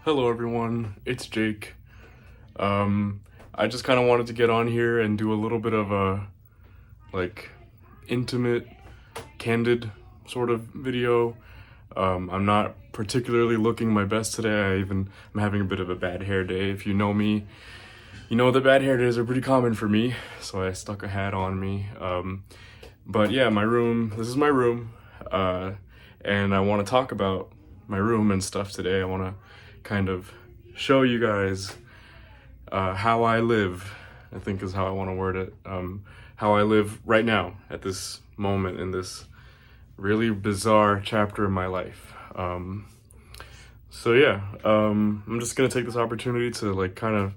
Hello everyone, it's Jake. I just kind of wanted to get on here and do a little bit of a intimate, candid sort of video. I'm not particularly looking my best today. I'm having a bit of a bad hair day. If you know me, you know that bad hair days are pretty common for me, so I stuck a hat on me. But yeah, this is my room, and I want to talk about my room and stuff today. I want to kind of show you guys how I live, I think is how I want to word it. How I live right now at this moment in this really bizarre chapter of my life. So yeah, I'm just gonna take this opportunity to kind of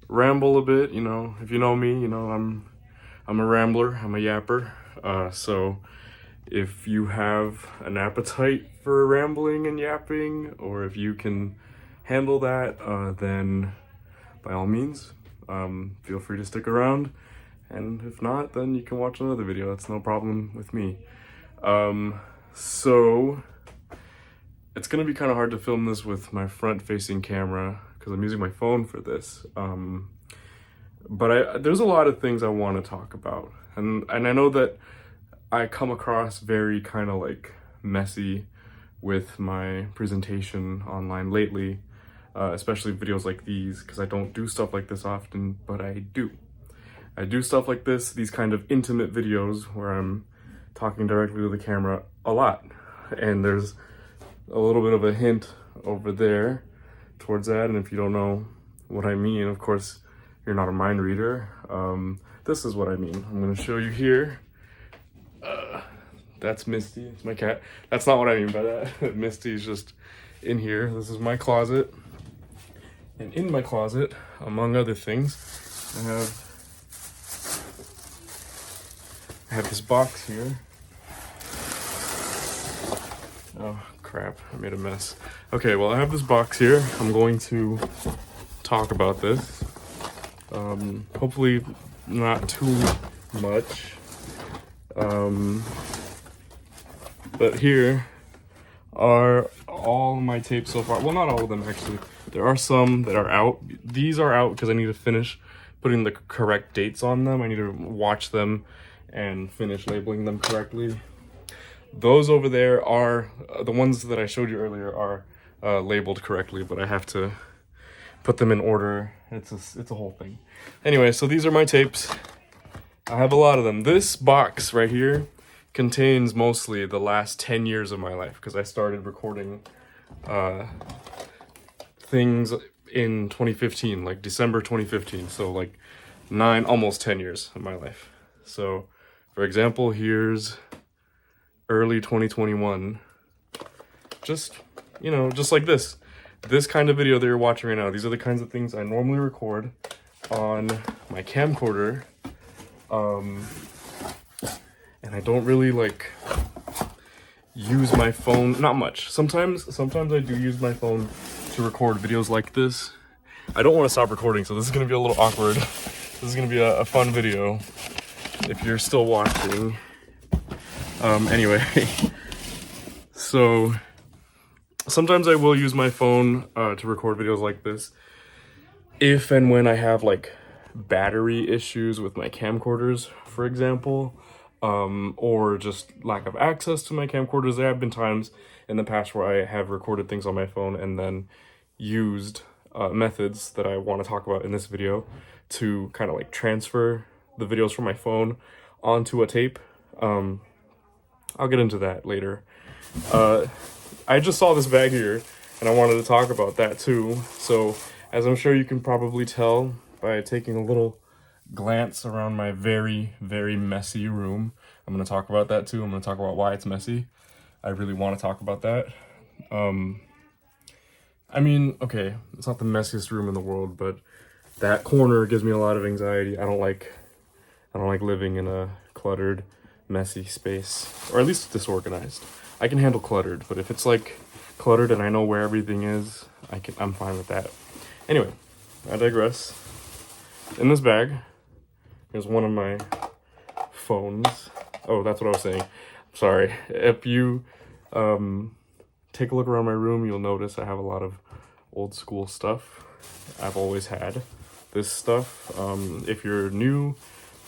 ramble a bit. You know, if you know me, you know I'm a rambler, I'm a yapper. So if you have an appetite for rambling and yapping, or if you can handle that, then by all means, feel free to stick around. And if not, then you can watch another video. That's no problem with me. So it's gonna be kind of hard to film this with my front-facing camera because I'm using my phone for this. But there's a lot of things I want to talk about, and I know that I come across very kind of messy with my presentation online lately, especially videos like these, because I don't do stuff like this often, but I do. I do stuff like this, these kind of intimate videos where I'm talking directly to the camera a lot, and there's a little bit of a hint over there towards that, and if you don't know what I mean, of course, you're not a mind reader. This is what I mean. I'm going to show you here. That's Misty, it's my cat. That's not what I mean by that. Misty's just in here. This is my closet. And in my closet, among other things, I have this box here. Oh crap, I made a mess. Okay, well I have this box here. I'm going to talk about this. Hopefully not too much. But here are all my tapes so far. Well, not all of them actually. There are some that are out. These are out because I need to finish putting the correct dates on them. I need to watch them and finish labeling them correctly. Those over there are, the ones that I showed you earlier are labeled correctly, but I have to put them in order. It's a whole thing. Anyway, so these are my tapes. I have a lot of them. This box right here contains mostly the last 10 years of my life, because I started recording things in 2015, like December 2015. So almost 10 years of my life. So for example, here's early 2021. Just like this kind of video that you're watching right now. These are the kinds of things I normally record on my camcorder. And I don't really use my phone, not much. Sometimes I do use my phone to record videos like this. I don't want to stop recording, so this is going to be a little awkward. This is going to be a fun video if you're still watching. Anyway, so sometimes I will use my phone to record videos like this if and when I have battery issues with my camcorders, for example, or just lack of access to my camcorders. There have been times in the past where I have recorded things on my phone and then used methods that I want to talk about in this video to kind of transfer the videos from my phone onto a tape. I'll get into that later. I just saw this bag here and I wanted to talk about that too. So as I'm sure you can probably tell by taking a little glance around my very, very messy room, I'm going to talk about that too. I'm going to talk about why it's messy. I really want to talk about that. I mean, okay, it's not the messiest room in the world, but that corner gives me a lot of anxiety. I don't like living in a cluttered, messy space, or at least disorganized. I can handle cluttered, but if it's cluttered and I know where everything is, I'm fine with that. Anyway, I digress. In this bag, here's one of my phones. Oh, that's what I was saying. Sorry. If you take a look around my room, you'll notice I have a lot of old school stuff. I've always had this stuff. If you're new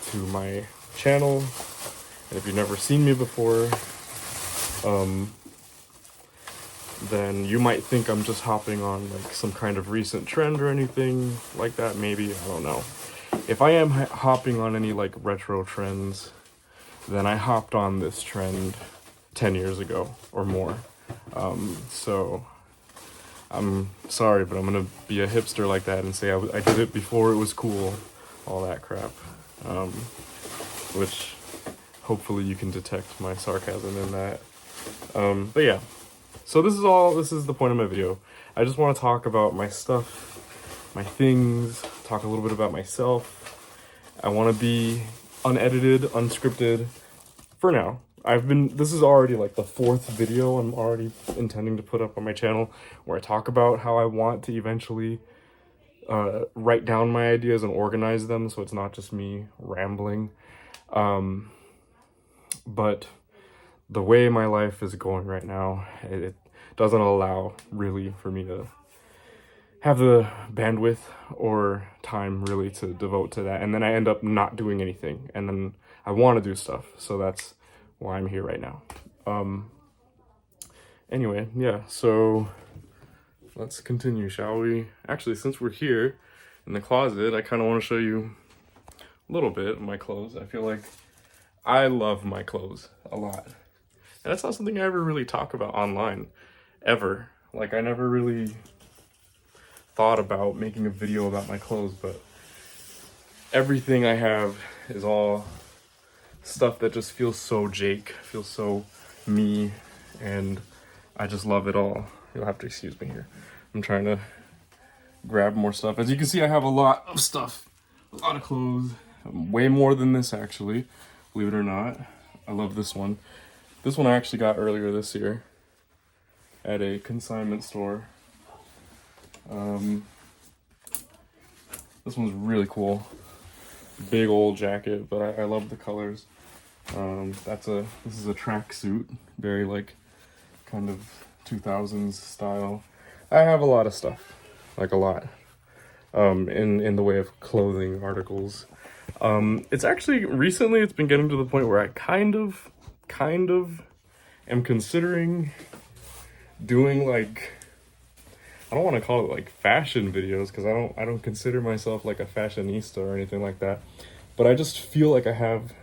to my channel, and if you've never seen me before, then you might think I'm just hopping on like some kind of recent trend or anything like that. Maybe, I don't know. If I am hopping on any like retro trends, then I hopped on this trend 10 years ago or more. So I'm sorry, but I'm gonna be a hipster like that and say I did it before it was cool, all that crap. Which hopefully you can detect my sarcasm in that. But yeah, so this is the point of my video. I just want to talk about my stuff, my things, talk a little bit about myself. I want to be unedited, unscripted for now. This is already like the 4th video I'm already intending to put up on my channel where I talk about how I want to eventually write down my ideas and organize them so it's not just me rambling. But the way my life is going right now, it doesn't allow really for me to have the bandwidth or time really to devote to that. And then I end up not doing anything. And then I want to do stuff. So that's why I'm here right now. Anyway, yeah, so let's continue, shall we? Actually, since we're here in the closet, I kind of want to show you a little bit of my clothes. I feel like I love my clothes a lot. And that's not something I ever really talk about online, ever. Like, I never really thought about making a video about my clothes, but everything I have is all stuff that just feels so Jake, feels so me, and I just love it all. You'll have to excuse me here. I'm trying to grab more stuff. As you can see, I have a lot of stuff, a lot of clothes, way more than this actually, believe it or not. I love this one. This one I actually got earlier this year at a consignment store. This one's really cool. Big old jacket, but I love the colors. This is a tracksuit, very like kind of 2000s style. I have a lot of stuff, like a lot, in the way of clothing articles. It's actually recently it's been getting to the point where I kind of am considering doing like, I don't want to call it like fashion videos because I don't consider myself like a fashionista or anything like that, but I just feel like I have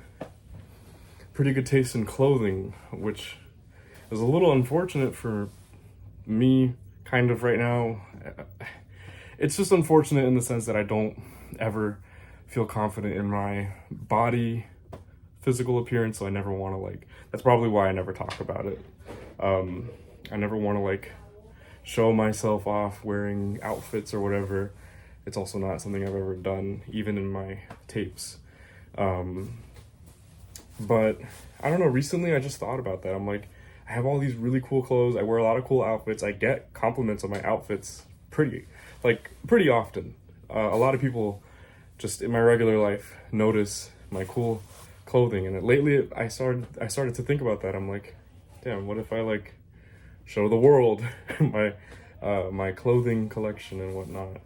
pretty good taste in clothing, which is a little unfortunate for me kind of right now. It's just unfortunate in the sense that I don't ever feel confident in my body physical appearance, so I never want to like, that's probably why I never talk about it. I never want to like show myself off wearing outfits or whatever. It's also not something I've ever done, even in my tapes. But I don't know, recently I just thought about that. I'm like, I have all these really cool clothes. I wear a lot of cool outfits. I get compliments on my outfits pretty often. A lot of people just in my regular life notice my cool clothing. And lately I started to think about that. I'm like, damn, what if I like show the world my clothing collection and whatnot.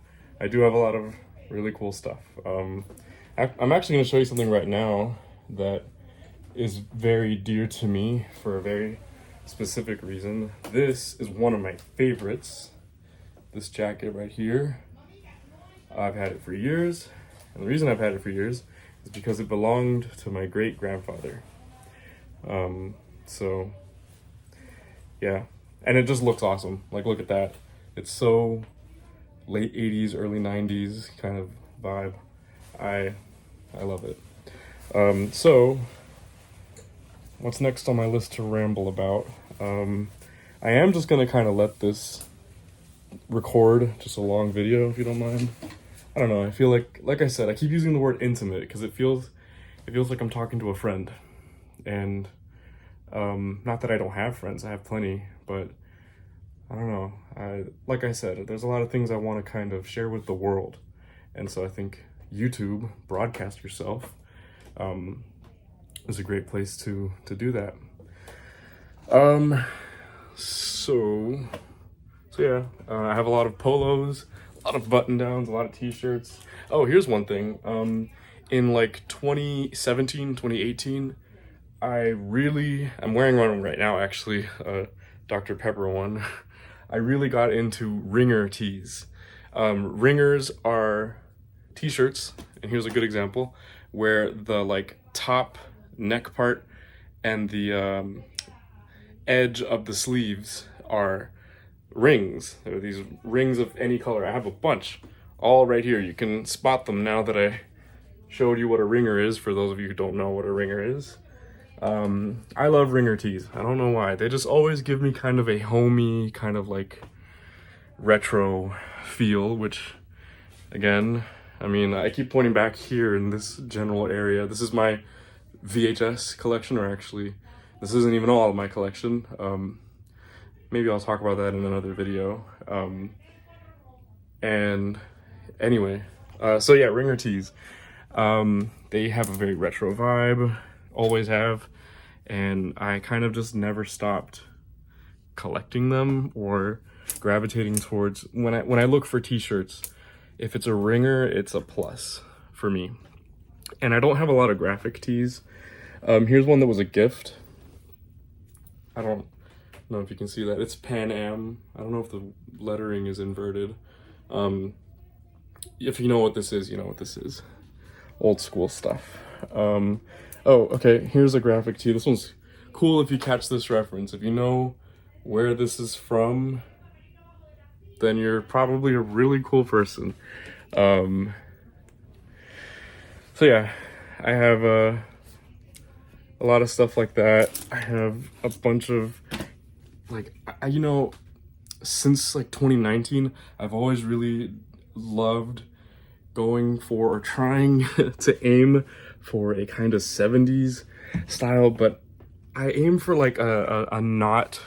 I do have a lot of really cool stuff. I'm actually going to show you something right now that is very dear to me for a very specific reason. This is one of my favorites. This jacket right here. I've had it for years, and the reason I've had it for years is because it belonged to my great-grandfather. So yeah, and it just looks awesome. Like, look at that. It's so late 80s, early 90s kind of vibe. I love it. So what's next on my list to ramble about? I am just gonna kind of let this record just a long video, if you don't mind. I don't know, I feel like I said, I keep using the word intimate because it feels like I'm talking to a friend. And not that I don't have friends, I have plenty, but I don't know. Like I said, there's a lot of things I want to kind of share with the world. And so I think YouTube, broadcast yourself, is a great place to do that. So So yeah, I have a lot of polos, a lot of button downs, a lot of t-shirts. Oh, here's one thing. In like 2017, 2018, I'm wearing one right now actually, Dr. Pepper one. I really got into ringer tees. Ringers are t-shirts, and here's a good example, where the like top neck part and the edge of the sleeves are rings. There are these rings of any color. I have a bunch, all right here. You can spot them now that I showed you what a ringer is, for those of you who don't know what a ringer is. I love ringer tees. I don't know why. They just always give me kind of a homey, kind of like retro feel, which again, I mean, I keep pointing back here in this general area. This is my VHS collection, or actually, this isn't even all of my collection. Maybe I'll talk about that in another video. And anyway, so yeah, ringer tees. They have a very retro vibe, always have, and I kind of just never stopped collecting them or gravitating towards, when I look for t-shirts, if it's a ringer, it's a plus for me. And I don't have a lot of graphic tees. Here's one that was a gift. I don't know if you can see that. It's Pan Am. I don't know if the lettering is inverted. If you know what this is, you know what this is. Old school stuff. Oh, okay, here's a graphic tee. This one's cool if you catch this reference. If you know where this is from, then you're probably a really cool person. So yeah, I have a lot of stuff like that. I have a bunch of, like, you know, since like 2019, I've always really loved going for, or trying to aim for, a kind of 70s style, but I aim for like a not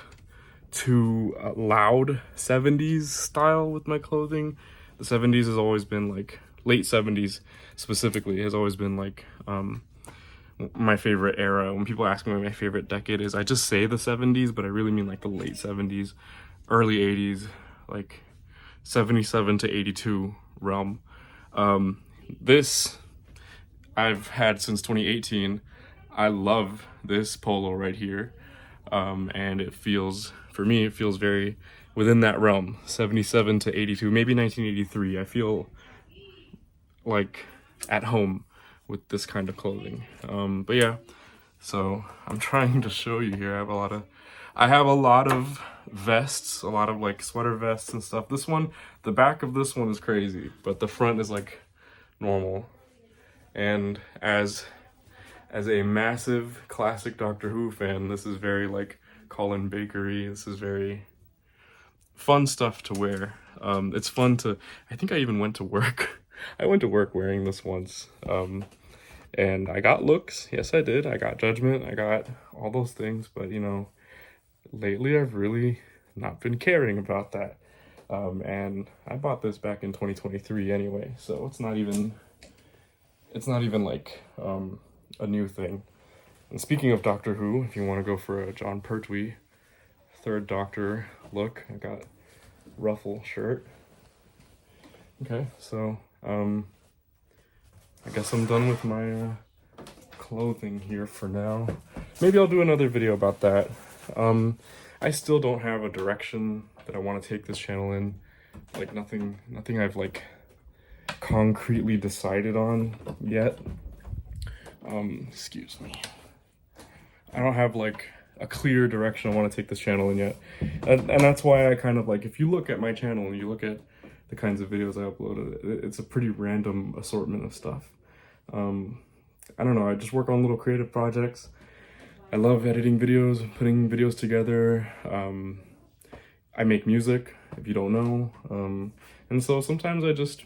too loud 70s style with my clothing. The 70s has always been like, late 70s specifically has always been like my favorite era. When people ask me what my favorite decade is, I just say the 70s, but I really mean like the late 70s, early 80s, like 77 to 82 realm. This I've had since 2018. I love this polo right here. And it feels, for me, it feels very within that realm, 77 to 82, maybe 1983. I feel like at home with this kind of clothing. But yeah, so I'm trying to show you here. I have a lot of vests, a lot of like sweater vests and stuff. This one, the back of this one is crazy, but the front is like normal. And as a massive classic Doctor Who fan, this is very like Colin Bakery. This is very fun stuff to wear. It's fun to, I think I even went to work. I went to work wearing this once. And I got looks. Yes, I did. I got judgment. I got all those things. But, you know, lately I've really not been caring about that. And I bought this back in 2023 anyway. So it's not even like a new thing. And speaking of Doctor Who, if you want to go for a John Pertwee Third Doctor look, I got ruffle shirt. Okay, so I guess I'm done with my clothing here for now. Maybe I'll do another video about that. I still don't have a direction that I want to take this channel in. Like nothing I've like concretely decided on yet. Excuse me. I don't have like a clear direction I want to take this channel in yet. And that's why I kind of like, if you look at my channel and you look at the kinds of videos I uploaded, it's a pretty random assortment of stuff. I don't know, I just work on little creative projects. I love editing videos, putting videos together. I make music, if you don't know. And so sometimes I just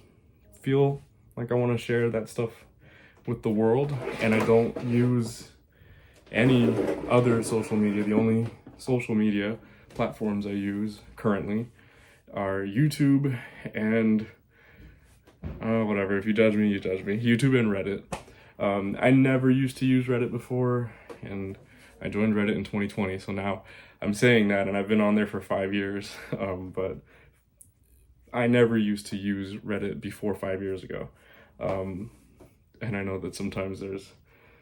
feel like I want to share that stuff with the world, and I don't use any other social media. The only social media platforms I use currently are YouTube and whatever. If you judge me, you judge me. YouTube and Reddit. I never used to use Reddit before, and I joined Reddit in 2020, so now I'm saying that, and I've been on there for 5 years, but I never used to use Reddit before 5 years ago. And I know that sometimes there's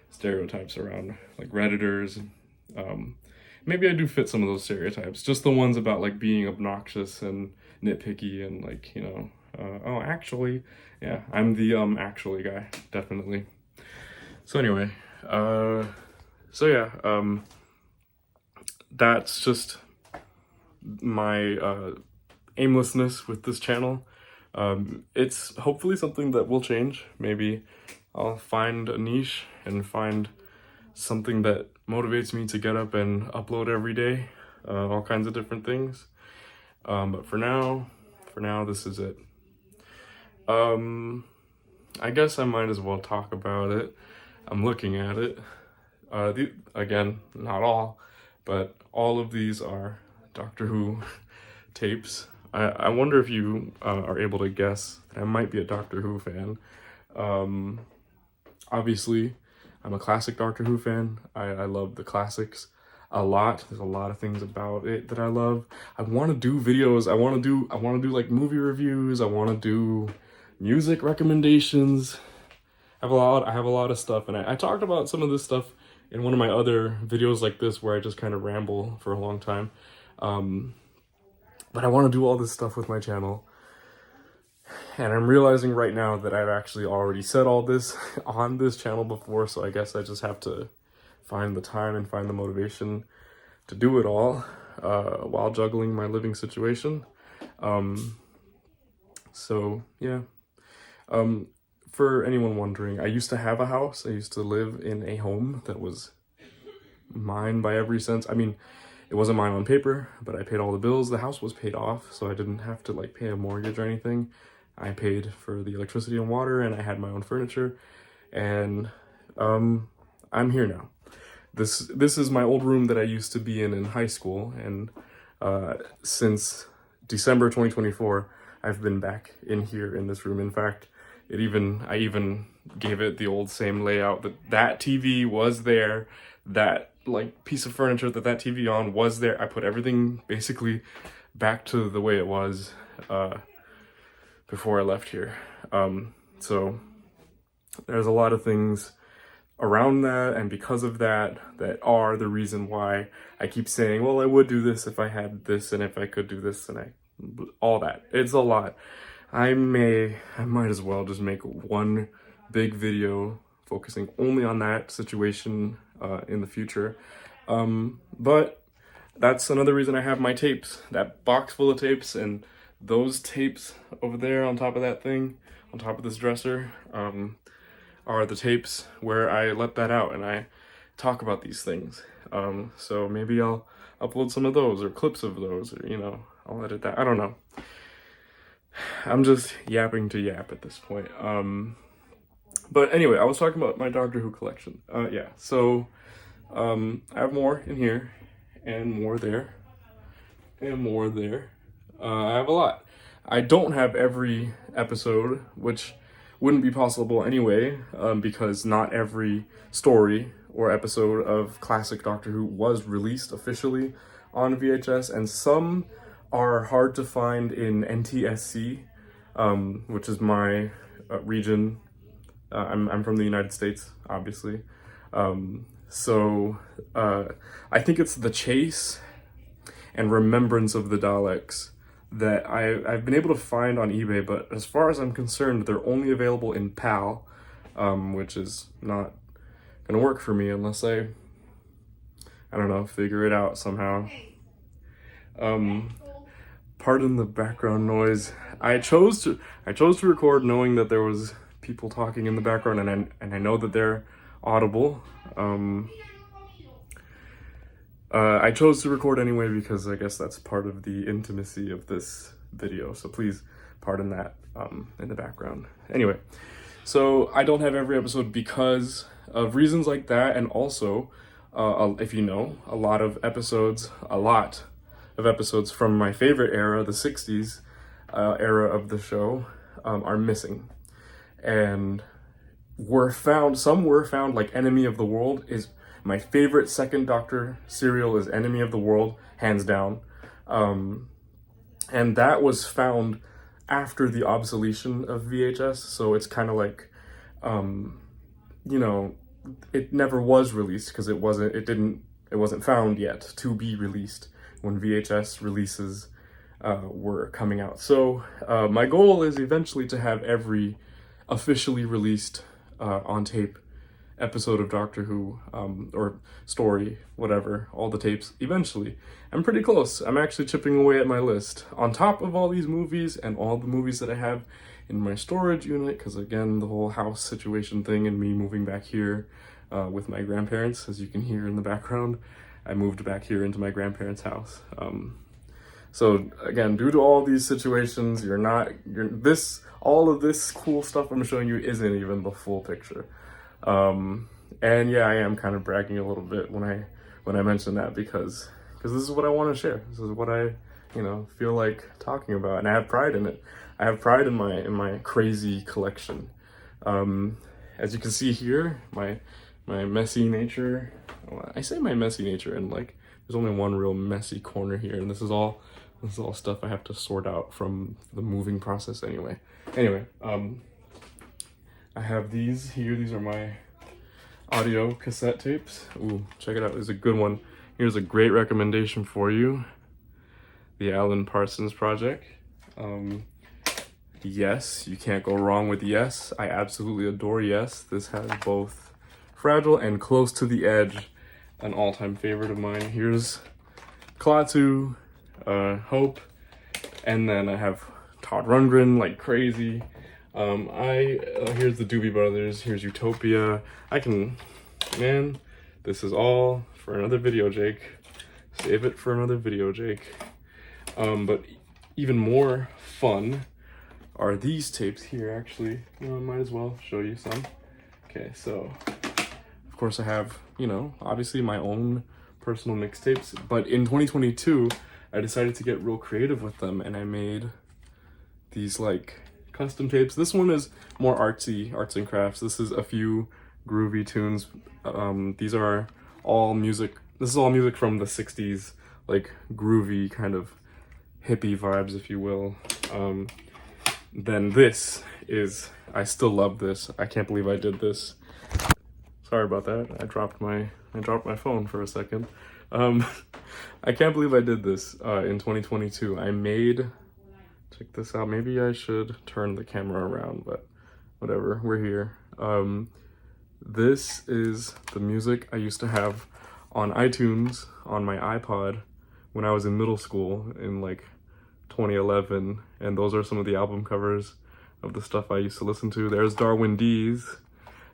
stereotypes around like Redditors. Maybe I do fit some of those stereotypes, just the ones about like being obnoxious and nitpicky and like, you know, oh, actually, yeah, I'm the actually guy, definitely. So anyway, so yeah, that's just my aimlessness with this channel. It's hopefully something that will change. Maybe I'll find a niche and find something that motivates me to get up and upload every day, all kinds of different things. But for now, this is it. I guess I might as well talk about it. I'm looking at it. Again, not all, but all of these are Doctor Who tapes. I wonder if you are able to guess that I might be a Doctor Who fan. Obviously, I'm a classic Doctor Who fan. I love the classics a lot. There's a lot of things about it that I love. I want to do videos. I want to do like movie reviews. I want to do music recommendations. I have a lot of stuff, and I talked about some of this stuff in one of my other videos like this where I just kind of ramble for a long time. But I want to do all this stuff with my channel. And I'm realizing right now that I've actually already said all this on this channel before, so I guess I just have to find the time and find the motivation to do it all while juggling my living situation. So yeah. For anyone wondering, I used to have a house. I used to live in a home that was mine by every sense. I mean, it wasn't mine on paper, but I paid all the bills. The house was paid off, so I didn't have to like pay a mortgage or anything. I paid for the electricity and water, and I had my own furniture, and I'm here now. This is my old room that I used to be in high school, and since December 2024, I've been back in here in this room. In fact, I even gave it the old same layout. That TV was there, that like piece of furniture that TV on was there. I put everything basically back to the way it was before I left here. So there's a lot of things around that, and because of that are the reason why I keep saying, well, I would do this if I had this, and if I could do this, and all that. It's a lot. I might as well just make one big video focusing only on that situation in the future. But that's another reason I have my tapes, that box full of tapes, and those tapes over there on top of that thing, on top of this dresser, are the tapes where I let that out and I talk about these things. So maybe I'll upload some of those or clips of those, or, you know, I'll edit that. I don't know. I'm just yapping to yap at this point. But anyway, I was talking about my Doctor Who collection. Yeah, so I have more in here, and more there, and more there. I have a lot. I don't have every episode, which wouldn't be possible anyway, because not every story or episode of classic Doctor Who was released officially on VHS, and some are hard to find in NTSC, which is my region. I'm from the United States, obviously. So I think it's The Chase and Remembrance of the Daleks that I've been able to find on eBay, but as far as I'm concerned, they're only available in PAL, which is not gonna work for me unless I don't know, figure it out somehow. Pardon the background noise. I chose to record knowing that there was people talking in the background, and I know that they're audible. I chose to record anyway because I guess that's part of the intimacy of this video, so please pardon that in the background. Anyway, so I don't have every episode because of reasons like that, and also, if you know, a lot of episodes from my favorite era, the 60s era of the show, are missing. And some were found, like Enemy of the World is My favorite second Doctor serial is Enemy of the World, hands down. And that was found after the obsolescence of VHS, so it's kind of like, you know, it never was released because it wasn't found yet to be released when VHS releases were coming out. So my goal is eventually to have every officially released on tape episode of Doctor Who, or story, whatever, all the tapes, eventually. I'm pretty close. I'm actually chipping away at my list. On top of all these movies and all the movies that I have in my storage unit, because again, the whole house situation thing and me moving back here with my grandparents, as you can hear in the background, I moved back here into my grandparents' house. So again, due to all these situations, all of this cool stuff I'm showing you isn't even the full picture. And yeah, I am kind of bragging a little bit when I mention that because this is what I want to share. This is what I, feel like talking about, and I have pride in it. I have pride in my crazy collection. As you can see here, my messy nature. I say my messy nature, and like there's only one real messy corner here, and this is all stuff I have to sort out from the moving process anyway. I have these here. These are my audio cassette tapes. Ooh, check it out. There's a good one. Here's a great recommendation for you. The Alan Parsons Project. Yes, you can't go wrong with Yes. I absolutely adore Yes. This has both Fragile and Close to the Edge, an all-time favorite of mine. Here's Klaatu, Hope, and then I have Todd Rundgren like crazy. Here's the Doobie Brothers, here's Utopia. This is all for another video, Jake. Save it for another video, Jake. But even more fun are these tapes here, actually. I might as well show you some. Okay, so, of course I have, obviously my own personal mixtapes, but in 2022, I decided to get real creative with them, and I made these, like, custom tapes. This one is more arts and crafts. This is a few groovy tunes. These are all music. This is all music from the 60s, like groovy kind of hippie vibes, if you will. Then this is, I still love this. I can't believe I did this. Sorry about that. I dropped my phone for a second. I can't believe I did this in 2022. I made, check this out. Maybe I should turn the camera around, but whatever, we're here. This is the music I used to have on iTunes on my iPod when I was in middle school in like 2011, and those are some of the album covers of the stuff I used to listen to. There's Darwin D's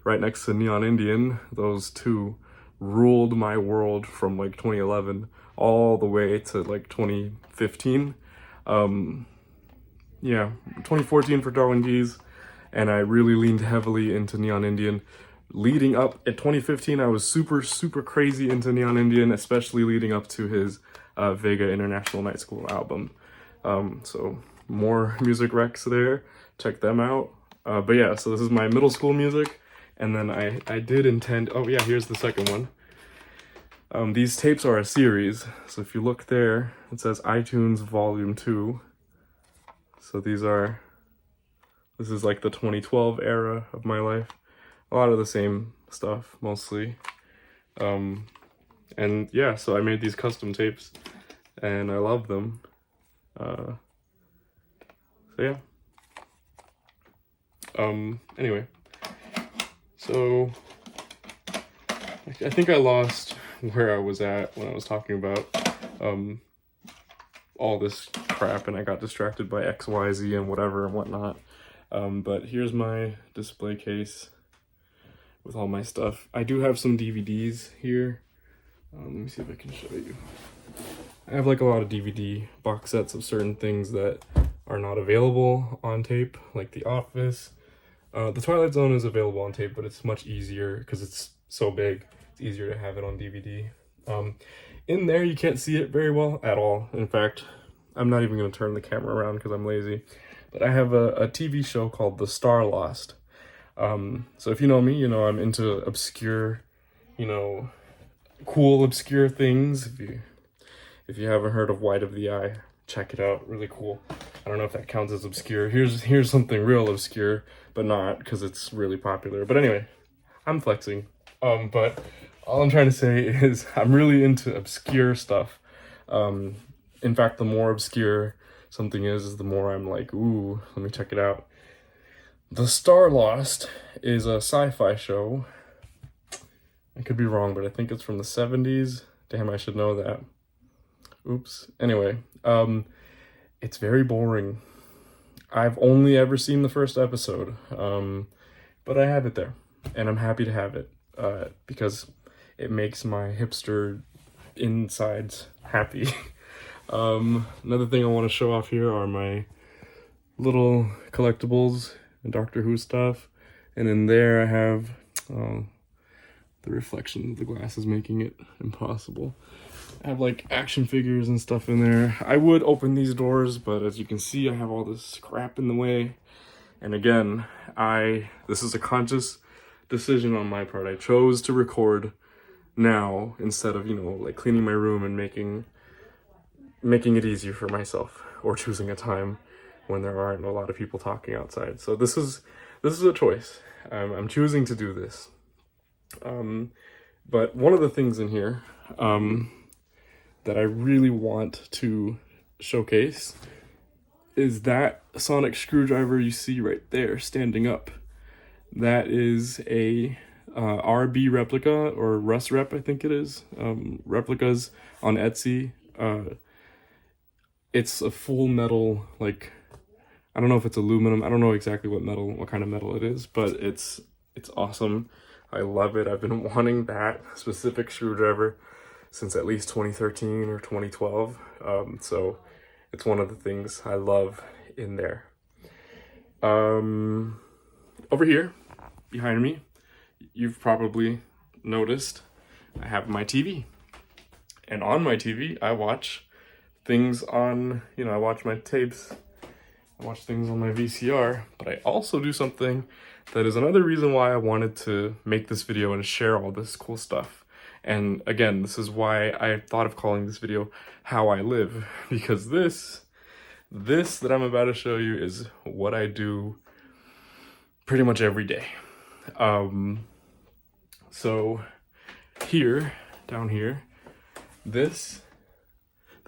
right next to Neon Indian. Those two ruled my world from like 2011 all the way to like 2015. 2014 for Darwin D's, and I really leaned heavily into Neon Indian. Leading up at 2015, I was super crazy into Neon Indian, especially leading up to his Vega International Night School album. So more music recs there, check them out. But yeah, so this is my middle school music, and then I did intend, oh yeah, here's the second one. These tapes are a series, so if you look there, it says iTunes Volume 2. So this is like the 2012 era of my life. A lot of the same stuff, mostly. And yeah, so I made these custom tapes, and I love them. So yeah. Anyway. So, I think I lost where I was at when I was talking about, all this crap, and I got distracted by X, Y, Z, and whatever and whatnot. But here's my display case with all my stuff. I do have some DVDs here. Let me see if I can show you. I have like a lot of DVD box sets of certain things that are not available on tape, like The Office. The Twilight Zone is available on tape, but it's much easier because it's so big. It's easier to have it on DVD. In there, you can't see it very well at all. In fact, I'm not even going to turn the camera around because I'm lazy. But I have a TV show called The Star Lost. So if you know me, you know I'm into obscure, cool, obscure things. If you haven't heard of White of the Eye, check it out. Really cool. I don't know if that counts as obscure. Here's something real obscure, but not, because it's really popular. But anyway, I'm flexing. But all I'm trying to say is I'm really into obscure stuff. In fact, the more obscure something is the more I'm like, ooh, let me check it out. The Star Lost is a sci-fi show. I could be wrong, but I think it's from the 70s. Damn, I should know that. Oops. Anyway, it's very boring. I've only ever seen the first episode, but I have it there, and I'm happy to have it, because it makes my hipster insides happy. Another thing I want to show off here are my little collectibles and Doctor Who stuff, and in there I have the reflection of the glass is making it impossible. I have like action figures and stuff in there. I would open these doors, but as you can see, I have all this crap in the way. And again, this is a conscious decision on my part. I chose to record now instead of, like cleaning my room and making it easier for myself, or choosing a time when there aren't a lot of people talking outside. So this is a choice. I'm choosing to do this. But one of the things in here, that I really want to showcase is that sonic screwdriver you see right there standing up. That is a RB replica, or Russ Rep, I think it is. Replicas on Etsy. It's a full metal, like, I don't know if it's aluminum. I don't know exactly what kind of metal it is, but it's awesome. I love it. I've been wanting that specific screwdriver since at least 2013 or 2012. So it's one of the things I love in there. Over here, behind me, you've probably noticed I have my TV. And on my TV, I watch things on, I watch my tapes, I watch things on my VCR, but I also do something that is another reason why I wanted to make this video and share all this cool stuff. And again, this is why I thought of calling this video How I Live, because this that I'm about to show you is what I do pretty much every day. So here, down here, this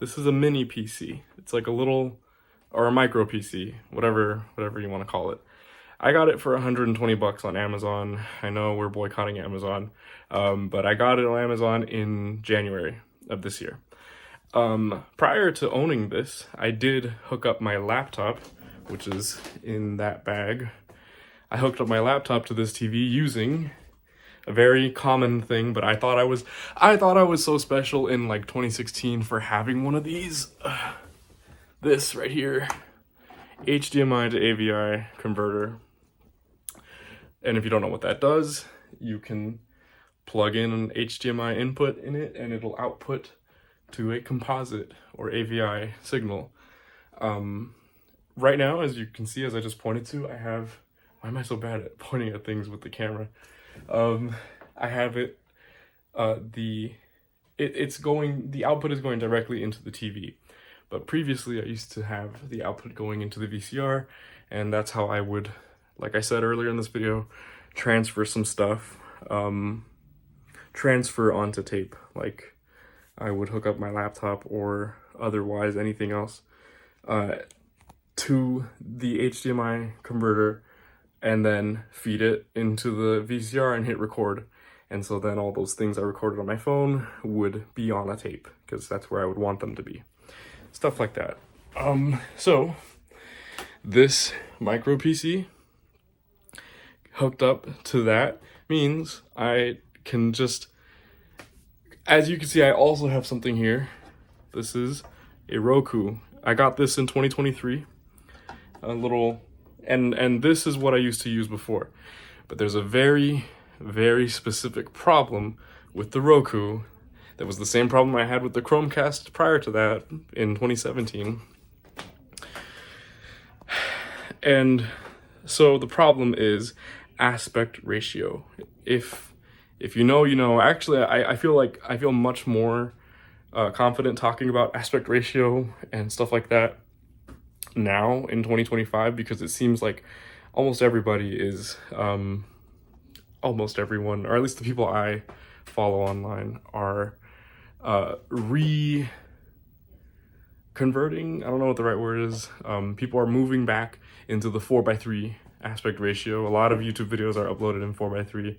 is a mini PC. It's like a little, or a micro PC, whatever you want to call it. I got it for 120 bucks on Amazon. I know we're boycotting Amazon, but I got it on Amazon in January of this year. Prior to owning this, I did hook up my laptop, which is in that bag. I hooked up my laptop to this TV using a very common thing, but I thought I was so special in like 2016 for having one of these. This right here, HDMI to AVI converter. And if you don't know what that does, you can plug in an HDMI input in it and it'll output to a composite or AVI signal. Right now, as you can see, as I just pointed to, I have, why am I so bad at pointing at things with the camera? I have it, the output is going directly into the TV. But previously I used to have the output going into the VCR, and that's how I would, like I said earlier in this video, transfer some stuff, transfer onto tape. Like I would hook up my laptop or otherwise anything else to the HDMI converter and then feed it into the VCR and hit record. And so then all those things I recorded on my phone would be on a tape, because that's where I would want them to be. Stuff like that. So this micro PC hooked up to that means I can just, as you can see, I also have something here. This is a Roku. I got this in 2023. A little, and this is what I used to use before. But there's a very, very specific problem with the Roku. That was the same problem I had with the Chromecast prior to that in 2017. And so the problem is aspect ratio. If If you know, you know. Actually, I feel much more confident talking about aspect ratio and stuff like that now in 2025, because it seems like almost everybody is, almost everyone, or at least the people I follow online, are converting, I don't know what the right word is. People are moving back into the 4:3 aspect ratio. A lot of YouTube videos are uploaded in 4:3.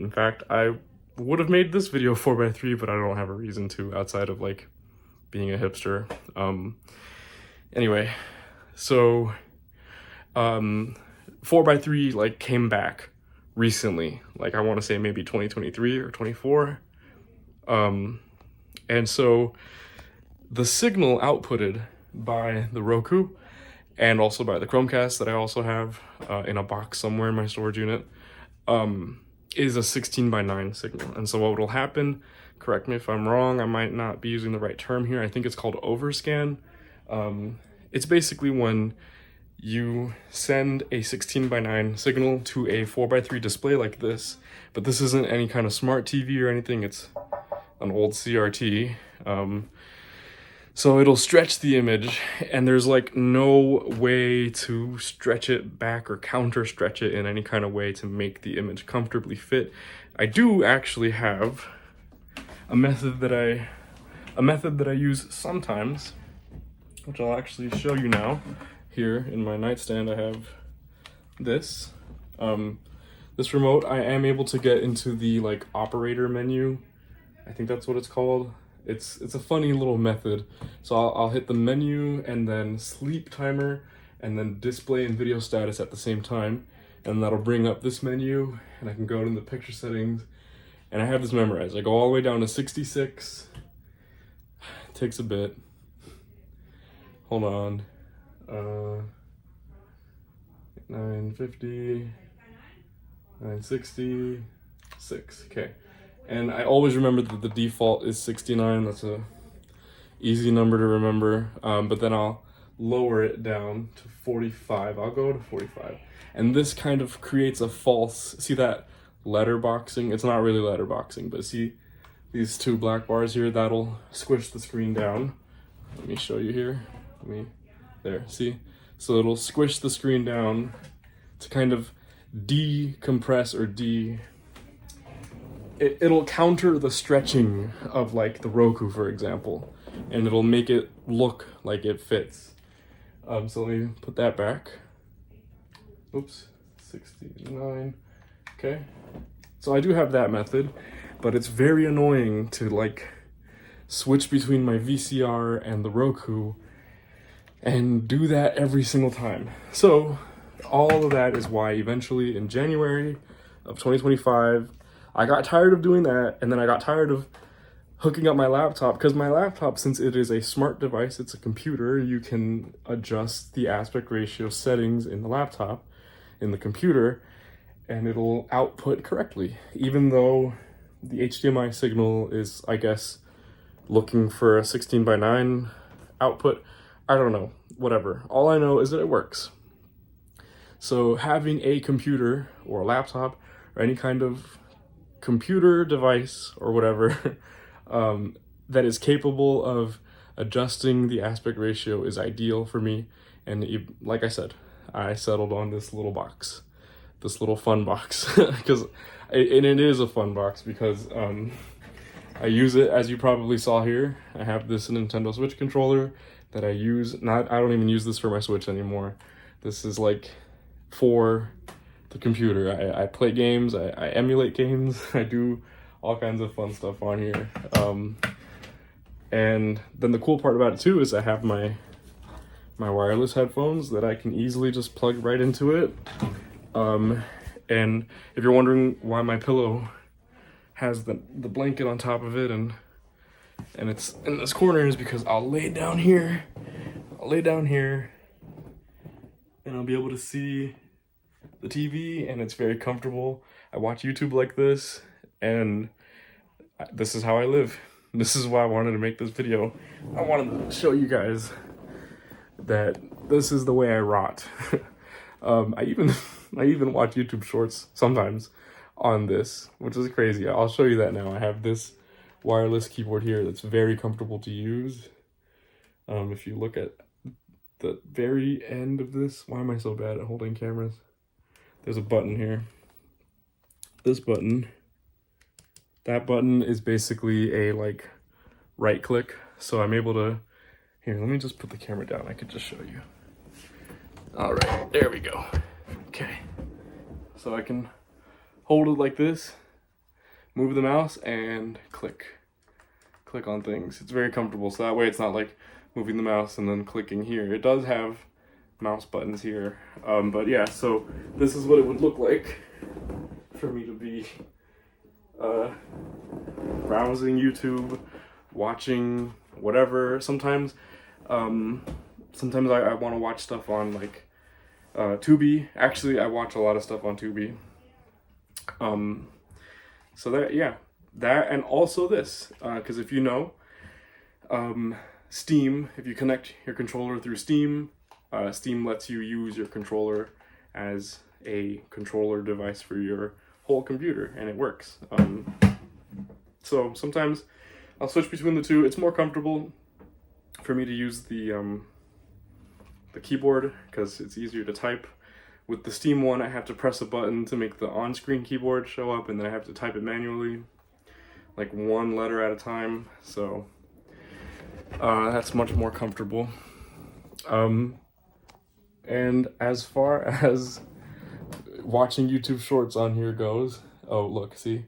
In fact, I would have made this video 4:3, but I don't have a reason to outside of like being a hipster. Anyway, so 4:3 like came back recently, like I want to say maybe 2023 or 24. And so the signal outputted by the Roku and also by the Chromecast that I also have in a box somewhere in my storage unit is a 16:9 signal. And so what will happen, correct me if I'm wrong, I might not be using the right term here, I think it's called overscan. It's basically when you send a 16:9 signal to a 4:3 display like this, but this isn't any kind of smart TV or anything, it's an old CRT. So it'll stretch the image, and there's like no way to stretch it back or counter stretch it in any kind of way to make the image comfortably fit. I do actually have a method that I use sometimes, which I'll actually show you now. Here in my nightstand I have this. This remote, I am able to get into the like operator menu. I think that's what it's called. It's a funny little method. So I'll hit the menu and then sleep timer and then display and video status at the same time, and that'll bring up this menu, and I can go in the picture settings, and I have this memorized. I go all the way down to 66. It takes a bit. Hold on. 950, 966. Okay. And I always remember that the default is 69. That's a easy number to remember. But then I'll lower it down to 45. I'll go to 45. And this kind of creates a false, see that letterboxing? It's not really letterboxing, but see these two black bars here? That'll squish the screen down. Let me show you here. There, see? So it'll squish the screen down to kind of decompress or it'll counter the stretching of like the Roku, for example, and it'll make it look like it fits. So let me put that back. Oops, 69. Okay. So I do have that method, but it's very annoying to like switch between my VCR and the Roku and do that every single time. So all of that is why eventually in January of 2025, I got tired of doing that, and then I got tired of hooking up my laptop, because my laptop, since it is a smart device, it's a computer, you can adjust the aspect ratio settings in the laptop, in the computer, and it'll output correctly, even though the HDMI signal is, I guess, looking for a 16:9 output. I don't know, whatever. All I know is that it works. So having a computer or a laptop or any kind of computer device or whatever that is capable of adjusting the aspect ratio is ideal for me. And like I said, I settled on this little box, this little fun box, because it is a fun box because I use it, as you probably saw here. I have this Nintendo Switch controller that I use. I don't even use this for my Switch anymore. This is like for the computer. I play games, I emulate games, I do all kinds of fun stuff on here. And then the cool part about it too is I have my wireless headphones that I can easily just plug right into it. And if you're wondering why my pillow has the blanket on top of it and it's in this corner, is because I'll lay down here, and I'll be able to see the TV, and it's very comfortable. I watch YouTube like this, and this is how I live. This is why I wanted to make this video. I wanted to show you guys that this is the way I rot. I even watch YouTube shorts sometimes on this, which is crazy. I'll show you that now. I have this wireless keyboard here that's very comfortable to use. If you look at the very end of this, why am I so bad at holding cameras? There's a button here. This button, that button is basically a like right click. So I'm able to, here, let me just put the camera down. I could just show you. All right, there we go. Okay. So I can hold it like this, move the mouse, and click on things. It's very comfortable, so that way it's not like moving the mouse and then clicking here. It does have mouse buttons here, but yeah, so this is what it would look like for me to be browsing YouTube, watching whatever. Sometimes I want to watch stuff on like Tubi. Actually, I watch a lot of stuff on Tubi. So that, yeah, that, and also this, because if you know, Steam, if you connect your controller through Steam, Steam lets you use your controller as a controller device for your whole computer, and it works. So sometimes I'll switch between the two. It's more comfortable for me to use the keyboard because it's easier to type. With the Steam one, I have to press a button to make the on-screen keyboard show up, and then I have to type it manually, like one letter at a time. So that's much more comfortable. And as far as watching YouTube Shorts on here goes, oh look, see?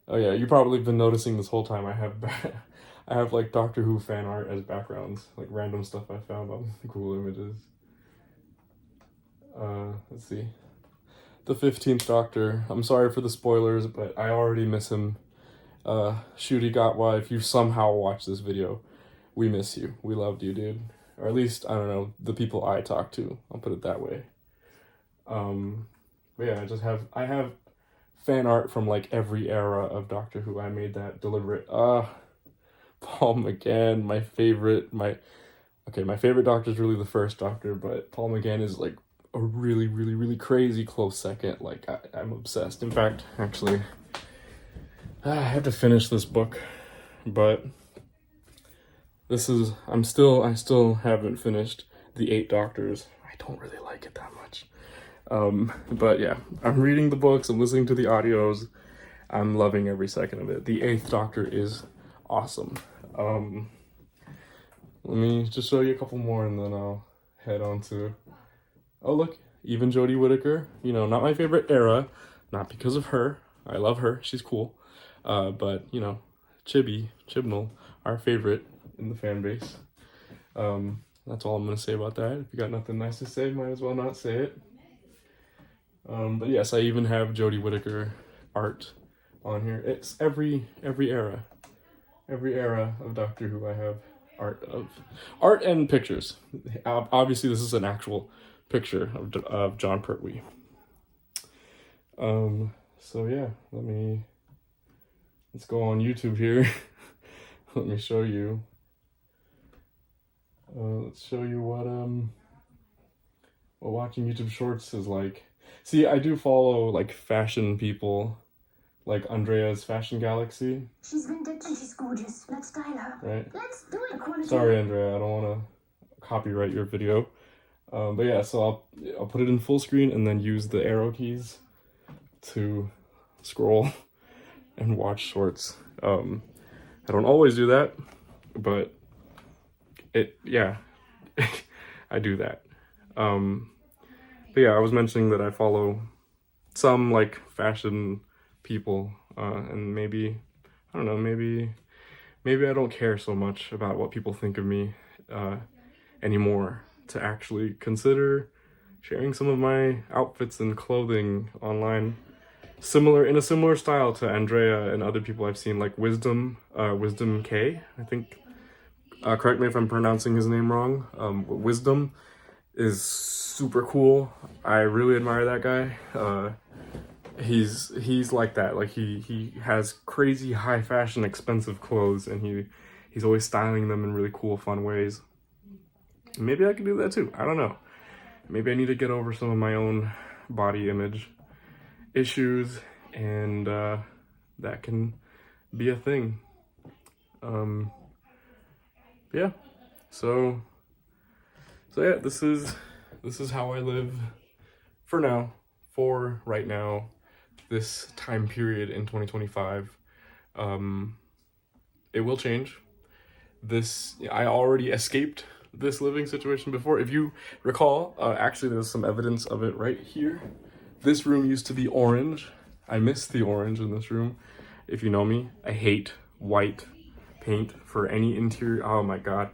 Oh yeah, you've probably been noticing this whole time I have like Doctor Who fan art as backgrounds, like random stuff I found on Google Images. Let's see. The 15th Doctor. I'm sorry for the spoilers, but I already miss him. Shooty Gatwa, if you somehow watch this video, we miss you. We loved you, dude. Or at least, I don't know, the people I talk to. I'll put it that way. But yeah, I have fan art from like every era of Doctor Who. I made that deliberate. Paul McGann, my favorite Doctor is really the first Doctor, but Paul McGann is like a really, really, really crazy close second. Like I'm obsessed. In fact, actually, I have to finish this book, but I still haven't finished The 8 Doctors. I don't really like it that much. But yeah, I'm reading the books, I'm listening to the audios, I'm loving every second of it. The 8th Doctor is awesome. Let me just show you a couple more and then I'll head on to, oh look, even Jodie Whittaker, you know, not my favorite era, not because of her, I love her, she's cool, but you know, Chibnall, our favorite in the fan base. That's all I'm gonna say about that. If you got nothing nice to say, might as well not say it. But yes, I even have Jodie Whittaker art on here. It's every era of Doctor Who I have art and pictures. Obviously this is an actual picture of John Pertwee. So yeah, let's go on YouTube here. Let me show you. Let's show you what watching YouTube Shorts is like. See, I do follow like fashion people, like Andrea's Fashion Galaxy. She's vintage and she's gorgeous. Let's style her. Right. Let's do it. Quality. Sorry, Andrea, I don't want to copyright your video. But yeah, so I'll put it in full screen and then use the arrow keys to scroll and watch shorts. I don't always do that, but yeah, I do that. But yeah, I was mentioning that I follow some like fashion people, and maybe, I don't know, maybe I don't care so much about what people think of me anymore to actually consider sharing some of my outfits and clothing online, in a similar style to Andrea and other people I've seen, like Wisdom K, I think. Correct me if I'm pronouncing his name wrong. Wisdom is super cool. I really admire that guy. He's like that. Like he has crazy high fashion, expensive clothes, and he's always styling them in really cool, fun ways. Maybe I can do that too. I don't know. Maybe I need to get over some of my own body image issues and that can be a thing. Yeah, so yeah, this is how I live for now, for right now, this time period in 2025. It will change. I already escaped this living situation before. If you recall, actually there's some evidence of it right here. This room used to be orange. I miss the orange in this room. If you know me, I hate white paint for any interior. Oh my god.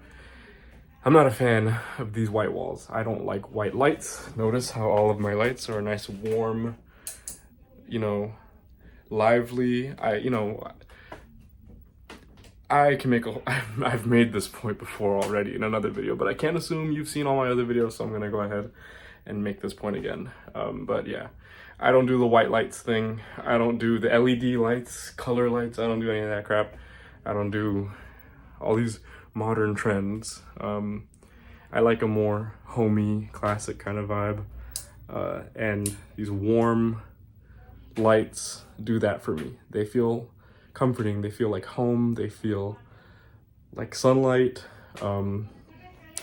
I'm not a fan of these white walls. I don't like white lights. Notice how all of my lights are a nice warm, you know, lively. I can make I've made this point before already in another video, but I can't assume you've seen all my other videos, so I'm gonna go ahead and make this point again. But yeah, I don't do the white lights thing. I don't do the LED lights, color lights. I don't do any of that crap. I don't do all these modern trends. I like a more homey, classic kind of vibe. And these warm lights do that for me. They feel comforting, they feel like home, they feel like sunlight. And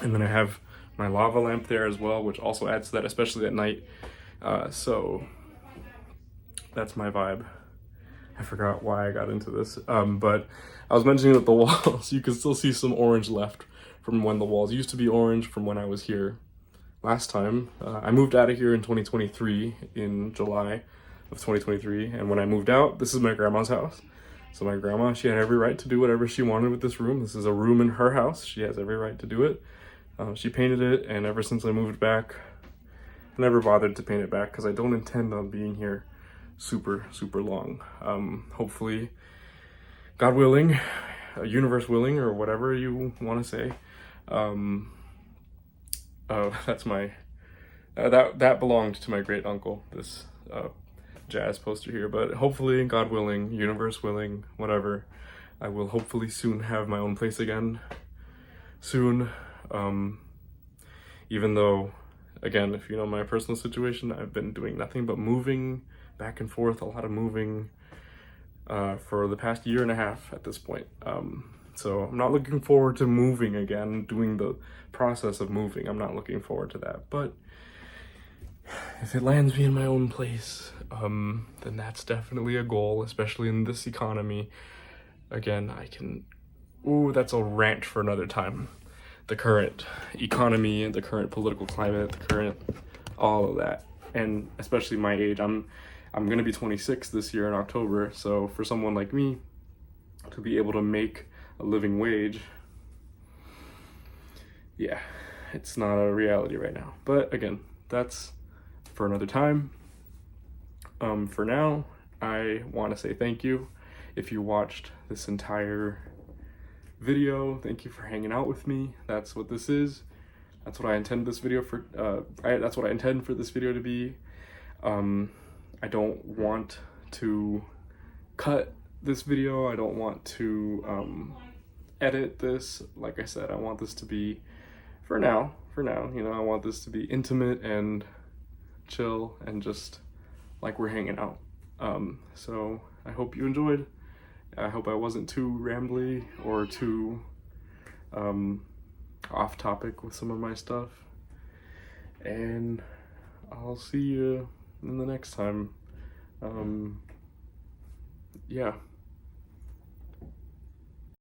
then I have my lava lamp there as well, which also adds to that, especially at night. So that's my vibe. I forgot why I got into this, but I was mentioning that the walls, you can still see some orange left from when the walls used to be orange from when I was here last time. I moved out of here in 2023, in July of 2023, and when I moved out, this is my grandma's house. So my grandma, she had every right to do whatever she wanted with this room. This is a room in her house. She has every right to do it. She painted it, and ever since I moved back, I never bothered to paint it back because I don't intend on being here super long. Hopefully, God willing, universe willing, or whatever you want to say. That's my that belonged to my great uncle, this jazz poster here, but hopefully, God willing, universe willing, whatever, I will hopefully soon have my own place again soon. Even though, again, if you know my personal situation, I've been doing nothing but moving back and forth, a lot of moving for the past year and a half at this point. So I'm not looking forward to moving again, doing the process of moving. I'm not looking forward to that. But if it lands me in my own place, then that's definitely a goal, especially in this economy. Again, that's a rant for another time. The current economy and the current political climate, the current, all of that. And especially my age, I'm gonna be 26 this year in October. So for someone like me to be able to make a living wage, yeah, it's not a reality right now. But again, that's for another time. For now, I want to say thank you. If you watched this entire video, thank you for hanging out with me. That's what this is. That's what I intend this video for. That's what I intend for this video to be. I don't want to cut this video. I don't want to edit this. Like I said, I want this to be, for now, I want this to be intimate and chill and just like we're hanging out. So I hope you enjoyed. I hope I wasn't too rambly or too off topic with some of my stuff. And I'll see you in the next time. Yeah.